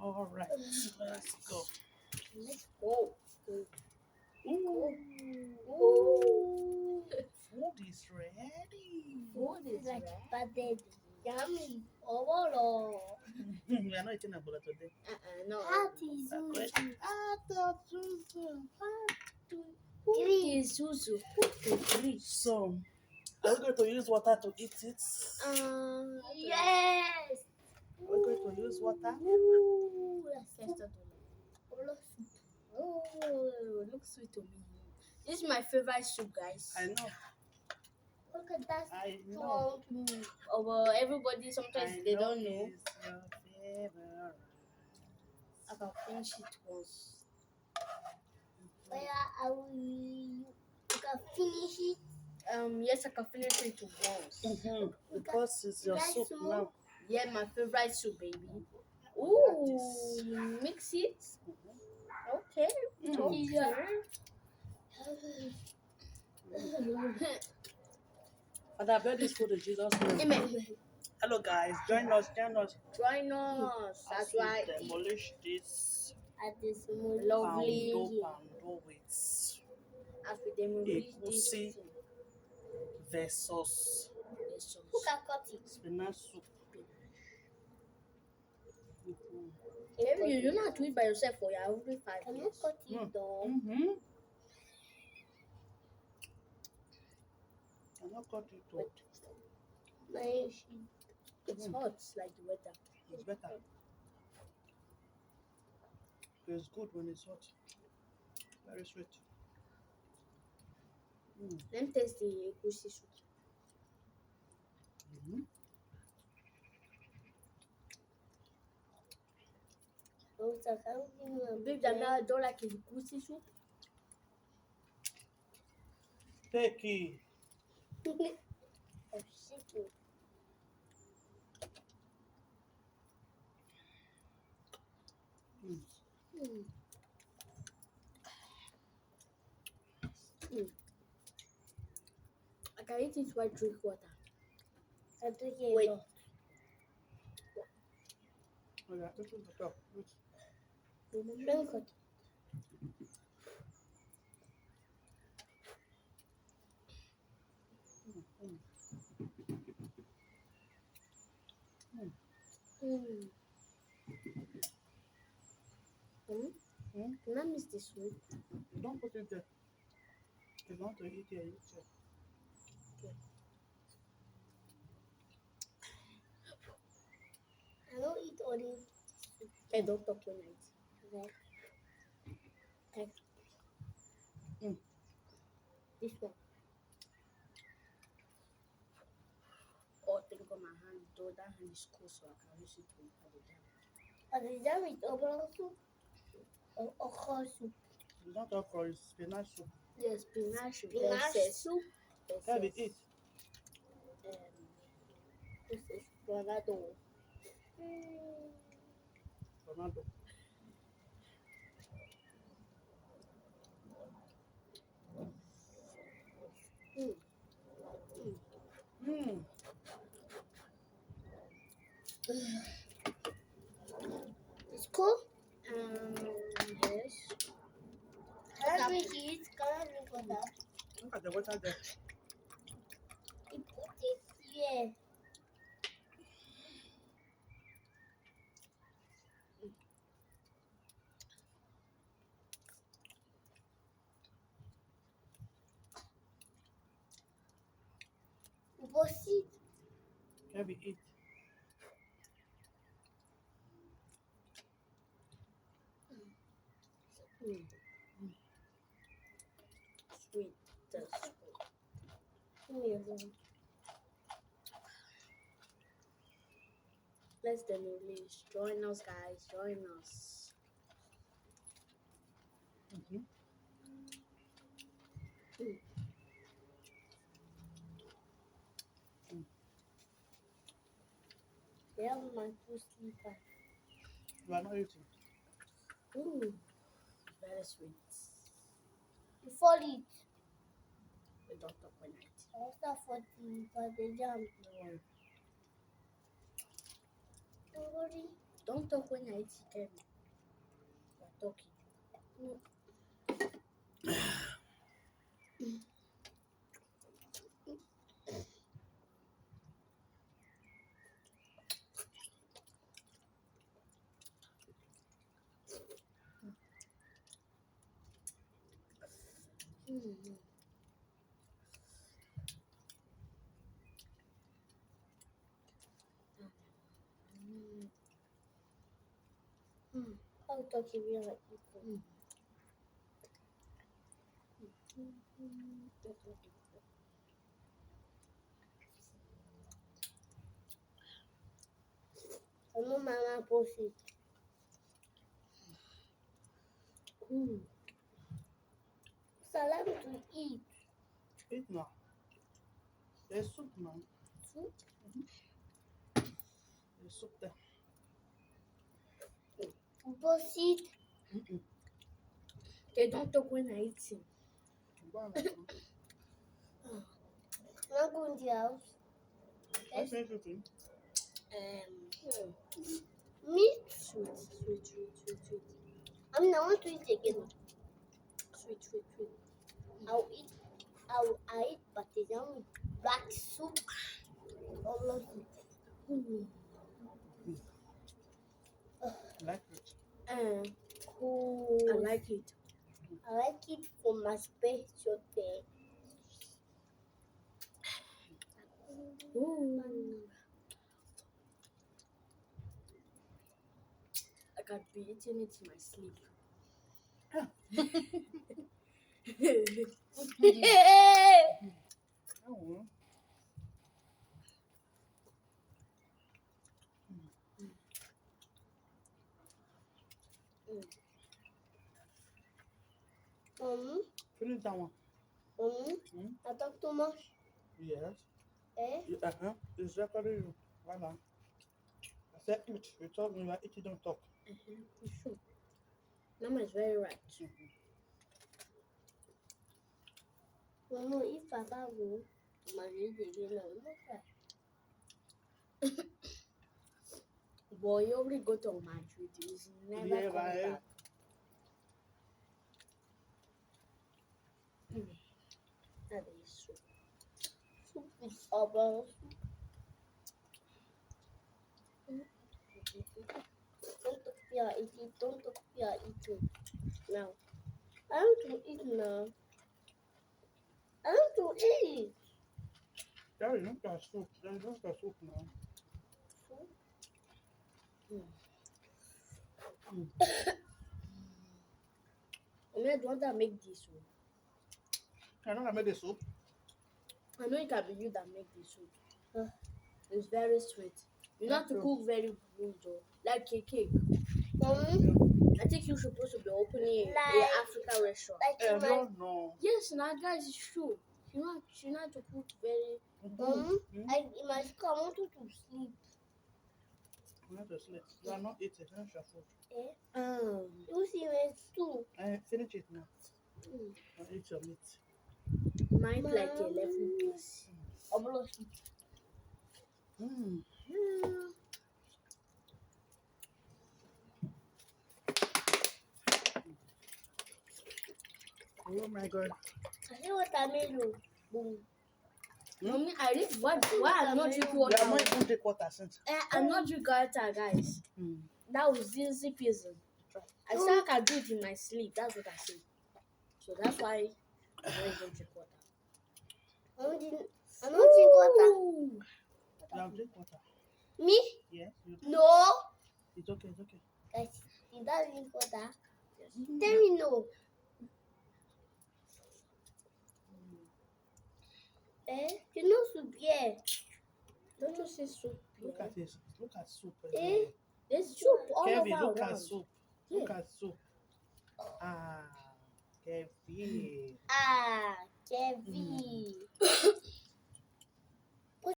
All right, let's go. Let's go. Ooh. Ooh. Food is ready. Food is like ready. pathetic. Yummy. Oh, We are not eating Ebola today. No. Ati Who is Susu? Who is Rich? So, are we going to use water to eat it? Yes. Are we going to use water? Ooh, Yes, oh, it looks sweet to me. This is my favorite soup, guys. I know. look at that. I know. Oh, well, everybody sometimes I they don't know. It's your favorite. I can finish it once. Where are we? You can finish it. Yes, I can finish it once. Because it's your That's soup soup. now. Yeah, my favorite soup, baby. Ooh, you mix it. Okay. Yeah. Father, I bear this food in Jesus' name. Amen. Hello, guys. Join us. Join us. As That's we right. demolish this At this Lovely. poundo with As we demolish this Egusi thing. versus Who can cut it? spinach soup. Maybe you don't have to eat by yourself for your every 5 Can you years. cut it though? I'm not cut it though. Nice. It's hot like the weather. It's better. It's good when it's hot. Very sweet. Let me taste the egusi soup. Big Dana don't like egusi soup. Take it. I can eat it while drink water. I'm taking Wait. it off. Oh, yeah, this is the top. Drink it. Can I miss this soup? Don't put it there. If you want to eat here, eat here. I don't eat olive. Hey, don't talk when I eat. Okay. This one. Oh, think on my hand. Though that hand is cool, so I can use it to eat at the time. But the jam is okra soup. Or okra soup. It's not okra, it's spinach soup. Yes, spinach Spinach soup. Have it, eat. This is Ronaldo. Ronaldo. It's cool. Yes. Can I drink it? Can I drink water? Look at the water there. You put it here. You put it. Have it, eat. Sweet. That's sweet. Give me your phone. Let's demolish. Join us, guys. Join us. They have my two sleepers. You are not eating. Ooh, very sweet. Before it, We don't talk when I eat. after 40, but the jam. Don't worry. Don't worry. Don't talk when I eat chicken. You're talking. Mm. Mm. How talking we like people. Mm. I know mama post it. Mm. Salam to eat. Eat now. There's soup now. Soup. There's soup there. Post it. Mm-mm. They don't talk when I eat him. Go on, let's go. Not go in the house. Let's make it in. Me? Sweet. I mean, I want to eat again. Sweet. I'll eat parmesan with black soup. All of it. Mm. Like it. I Cool. like it. I like it for my special day. Ooh. I can be eating it in my sleep. Oh, finish that one. I talk too much. Yes. Eh? Uh-huh. It's recording you. Voila. I said eat. You talk when you are eating, don't talk. Sure. Mama is very right. If Papa go, my again, no, Boy, you already go to Madrid. He's never Yeah, come right. back. That is so. soup with oven. Don't talk we are eating now. I want to eat now. I want to eat. There is no soup. There is no soup now. I mean, I want to make this soup. I know I made the soup. I know it can be you that make this soup. Uh. It's very sweet. You know how to Thank cook very good, though. Like a cake. I think you're supposed to be opening a Like- African restaurant. Like in my No. Yes, now guys, it's true. You know how to cook very good. in my school, I wanted to sleep. You have to sleep. You are not eating. Finish your food. You see my too. Finish it now. Mm. Eat your meat. Mine like 11 piece. Mm. Oh my God. I see what I made. Boom. Mommy, I read why I'm not drinking You water. are not even take water since. I'm not drinking water, guys. That was easy peasy. I said I can do it in my sleep. That's what I said. So that's why I don't even drink water. I don't drink water. Ooh. You have drink water. Me? Yes. No. It's okay. It's okay. Guys, you don't drink water. Yes. Tell me no. You know soup, yeah. Don't you see soup? Look here? at this. Look at soup. There's soup all Kevin, over look around. at soup. Yeah. Look at soup. Ah, Kevin. Kevin.